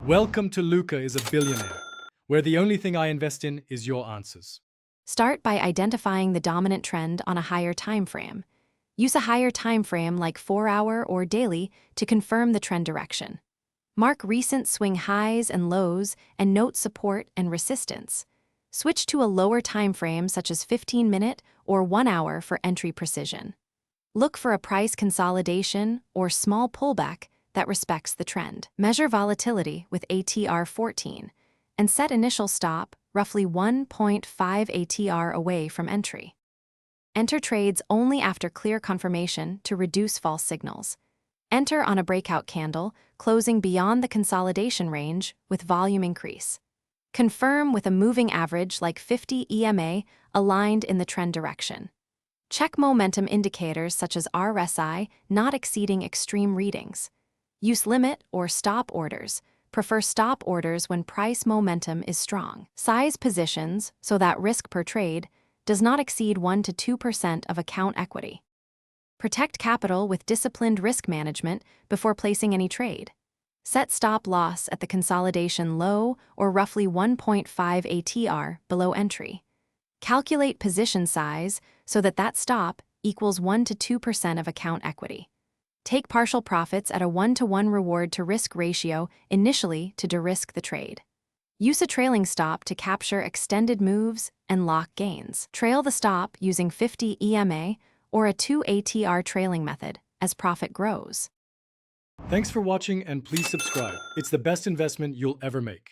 Welcome to Luca is a Billionaire, where the only thing I invest in is your answers. Start by identifying the dominant trend on a higher time frame. Use a higher time frame like 4-hour or daily to confirm the trend direction. Mark recent swing highs and lows and note support and resistance. Switch to a lower time frame such as 15-minute or 1 hour for entry precision. Look for a price consolidation or small pullback that respects the trend. Measure volatility with ATR 14 and set initial stop roughly 1.5 ATR away from entry. Enter trades only after clear confirmation to reduce false signals. Enter on a breakout candle, closing beyond the consolidation range with volume increase. Confirm with a moving average like 50 EMA aligned in the trend direction. Check momentum indicators such as RSI not exceeding extreme readings. Use limit or stop orders. Prefer stop orders when price momentum is strong. Size positions so that risk per trade does not exceed 1 to 2% of account equity. Protect capital with disciplined risk management before placing any trade. Set stop loss at the consolidation low or roughly 1.5 ATR below entry. Calculate position size so that stop equals 1 to 2% of account equity. Take partial profits at a 1-to-1 reward to risk ratio initially to de-risk the trade. Use a trailing stop to capture extended moves and lock gains. Trail the stop using 50 EMA or a 2 ATR trailing method as profit grows. Thanks for watching and please subscribe. It's the best investment you'll ever make.